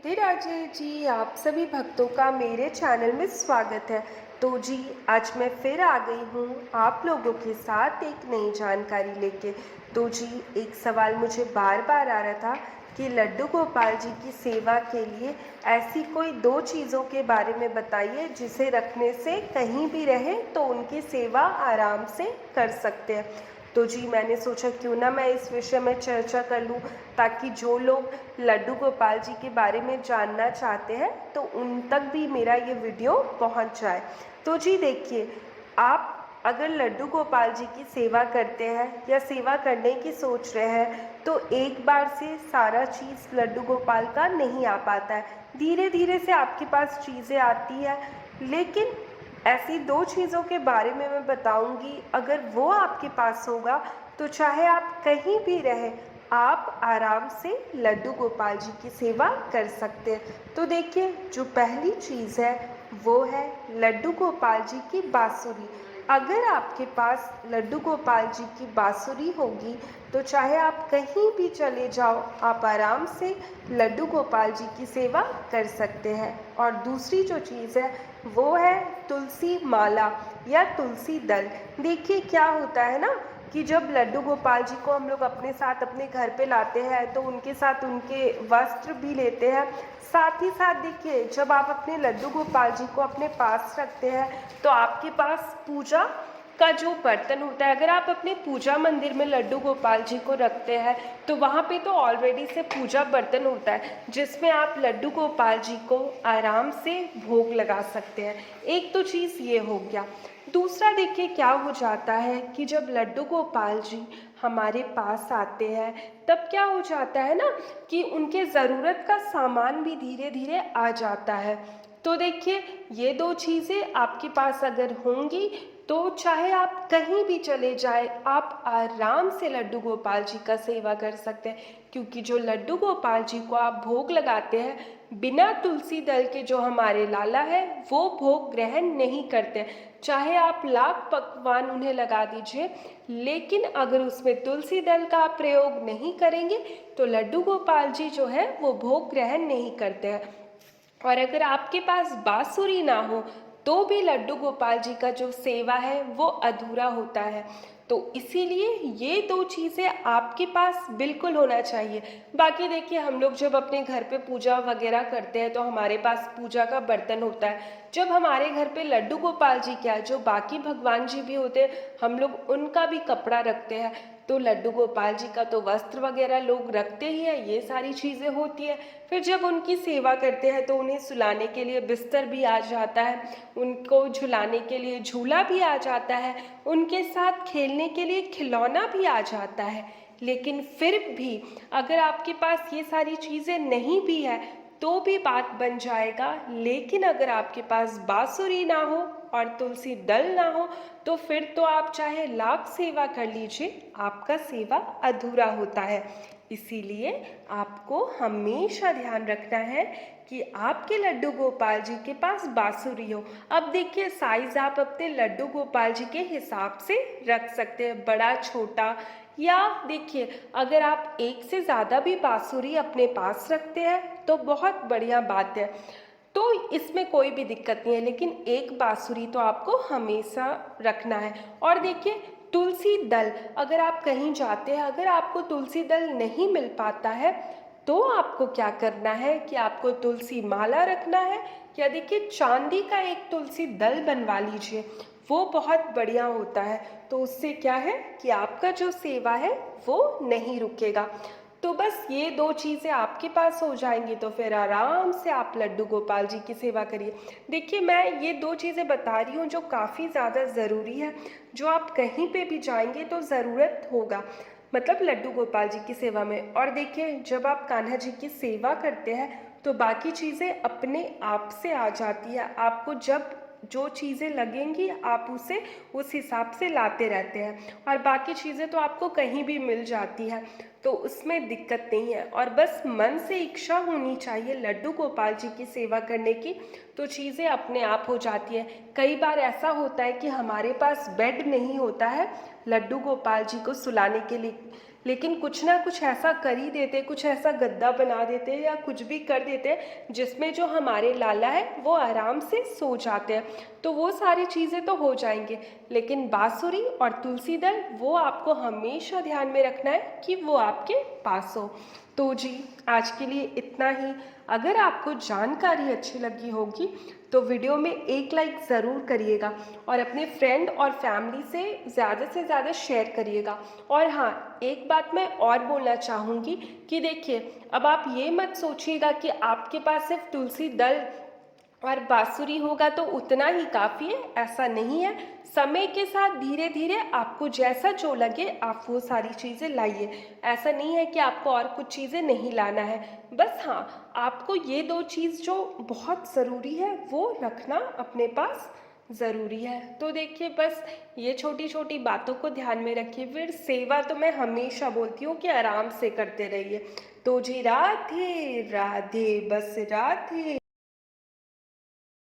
राधे राधे जी। आप सभी भक्तों का मेरे चैनल में स्वागत है। तो जी, आज मैं फिर आ गई हूँ आप लोगों के साथ एक नई जानकारी लेके। तो जी, एक सवाल मुझे बार बार आ रहा था कि लड्डू गोपाल जी की सेवा के लिए ऐसी कोई दो चीज़ों के बारे में बताइए जिसे रखने से कहीं भी रहे तो उनकी सेवा आराम से कर सकते हैं। तो जी, मैंने सोचा क्यों ना मैं इस विषय में चर्चा कर लूँ, ताकि जो लोग लड्डू गोपाल जी के बारे में जानना चाहते हैं तो उन तक भी मेरा ये वीडियो पहुंच जाए। तो जी देखिए, आप अगर लड्डू गोपाल जी की सेवा करते हैं या सेवा करने की सोच रहे हैं तो एक बार से सारा चीज़ लड्डू गोपाल का नहीं आ पाता है। धीरे धीरे से आपके पास चीज़ें आती है, लेकिन ऐसी दो चीज़ों के बारे में मैं बताऊंगी, अगर वो आपके पास होगा तो चाहे आप कहीं भी रहें, आप आराम से लड्डू गोपाल जी की सेवा कर सकते हैं। तो देखिए, जो पहली चीज़ है वो है लड्डू गोपाल जी की बांसुरी। अगर आपके पास लड्डू गोपाल जी की बांसुरी होगी तो चाहे आप कहीं भी चले जाओ, आप आराम से लड्डू गोपाल जी की सेवा कर सकते हैं। और दूसरी जो चीज़ है वो है तुलसी माला या तुलसी दल। देखिए, क्या होता है ना कि जब लड्डू गोपाल जी को हम लोग अपने साथ अपने घर पे लाते हैं तो उनके साथ उनके वस्त्र भी लेते हैं। साथ ही साथ देखिए, जब आप अपने लड्डू गोपाल जी को अपने पास रखते हैं तो आपके पास पूजा का जो बर्तन होता है, अगर आप अपने पूजा मंदिर में लड्डू गोपाल जी को रखते हैं तो वहाँ पे तो ऑलरेडी से पूजा बर्तन होता है जिसमें आप लड्डू गोपाल जी को आराम से भोग लगा सकते हैं। एक तो चीज़ ये हो गया। दूसरा देखिए, क्या हो जाता है कि जब लड्डू गोपाल जी हमारे पास आते हैं तब क्या हो जाता है ना कि उनके ज़रूरत का सामान भी धीरे धीरे आ जाता है। तो देखिए, ये दो चीज़ें आपके पास अगर होंगी तो चाहे आप कहीं भी चले जाए, आप आराम से लड्डू गोपाल जी का सेवा कर सकते हैं। क्योंकि जो लड्डू गोपाल जी को आप भोग लगाते हैं, बिना तुलसी दल के जो हमारे लाला है वो भोग ग्रहण नहीं करते। चाहे आप लाख पकवान उन्हें लगा दीजिए, लेकिन अगर उसमें तुलसी दल का आप प्रयोग नहीं करेंगे तो लड्डू गोपाल जी जो है वो भोग ग्रहण नहीं करते हैं। और अगर आपके पास बांसुरी ना हो तो भी लड्डू गोपाल जी का जो सेवा है वो अधूरा होता है। तो इसीलिए ये दो चीज़ें आपके पास बिल्कुल होना चाहिए। बाकी देखिए, हम लोग जब अपने घर पे पूजा वगैरह करते हैं तो हमारे पास पूजा का बर्तन होता है। जब हमारे घर पे लड्डू गोपाल जी क्या, जो बाकी भगवान जी भी होते हैं, हम लोग उनका भी कपड़ा रखते हैं। तो लड्डू गोपाल जी का तो वस्त्र वगैरह लोग रखते ही हैं, ये सारी चीज़ें होती हैं। फिर जब उनकी सेवा करते हैं तो उन्हें सुलाने के लिए बिस्तर भी आ जाता है, उनको झुलाने के लिए झूला भी आ जाता है, उनके साथ खेलने के लिए खिलौना भी आ जाता है। लेकिन फिर भी अगर आपके पास ये सारी चीज़ें नहीं भी है तो भी बात बन जाएगा। लेकिन अगर आपके पास बांसुरी ना हो और तुलसी दल ना हो तो फिर तो आप चाहे लाख सेवा कर लीजिए, आपका सेवा अधूरा होता है। इसीलिए आपको हमेशा ध्यान रखना है कि आपके लड्डू गोपाल जी के पास बांसुरी हो। अब देखिए, साइज आप अपने लड्डू गोपाल जी के हिसाब से रख सकते हैं, बड़ा छोटा। या देखिए, अगर आप एक से ज़्यादा भी बांसुरी अपने पास रखते हैं तो बहुत बढ़िया बात है, तो इसमें कोई भी दिक्कत नहीं है। लेकिन एक बांसुरी तो आपको हमेशा रखना है। और देखिए, तुलसी दल, अगर आप कहीं जाते हैं, अगर आपको तुलसी दल नहीं मिल पाता है तो आपको क्या करना है कि आपको तुलसी माला रखना है, या देखिए चांदी का एक तुलसी दल बनवा लीजिए, वो बहुत बढ़िया होता है। तो उससे क्या है कि आपका जो सेवा है वो नहीं रुकेगा। तो बस ये दो चीज़ें आपके पास हो जाएंगी तो फिर आराम से आप लड्डू गोपाल जी की सेवा करिए। देखिए, मैं ये दो चीज़ें बता रही हूँ जो काफ़ी ज़्यादा ज़रूरी है, जो आप कहीं पे भी जाएंगे तो ज़रूरत होगा, मतलब लड्डू गोपाल जी की सेवा में। और देखिए, जब आप कान्हा जी की सेवा करते हैं तो बाकी चीज़ें अपने आप से आ जाती है। आपको जब जो चीज़ें लगेंगी आप उसे उस हिसाब से लाते रहते हैं, और बाकी चीज़ें तो आपको कहीं भी मिल जाती है, तो उसमें दिक्कत नहीं है। और बस मन से इच्छा होनी चाहिए लड्डू गोपाल जी की सेवा करने की, तो चीज़ें अपने आप हो जाती है। कई बार ऐसा होता है कि हमारे पास बेड नहीं होता है लड्डू गोपाल जी को सुलाने के लिए, लेकिन कुछ ना कुछ ऐसा कर ही देते, कुछ ऐसा गद्दा बना देते या कुछ भी कर देते जिसमें जो हमारे लाला है वो आराम से सो जाते हैं। तो वो सारी चीज़ें तो हो जाएंगे, लेकिन बांसुरी और तुलसी दल वो आपको हमेशा ध्यान में रखना है कि वो आपके पास हो। तो जी आज के लिए इतना ही। अगर आपको जानकारी अच्छी लगी होगी तो वीडियो में एक लाइक ज़रूर करिएगा और अपने फ्रेंड और फैमिली से ज़्यादा शेयर करिएगा। और हाँ, एक बात मैं और बोलना चाहूँगी कि देखिए, अब आप ये मत सोचिएगा कि आपके पास सिर्फ तुलसी दल और बांसुरी होगा तो उतना ही काफ़ी है, ऐसा नहीं है। समय के साथ धीरे धीरे आपको जैसा जो लगे आप वो सारी चीज़ें लाइए। ऐसा नहीं है कि आपको और कुछ चीज़ें नहीं लाना है, बस हाँ, आपको ये दो चीज़ जो बहुत ज़रूरी है वो रखना अपने पास ज़रूरी है। तो देखिए, बस ये छोटी छोटी बातों को ध्यान में रखिए। फिर सेवा तो मैं हमेशा बोलती हूँ कि आराम से करते रहिए। तो जी राधे राधे, बस राधे।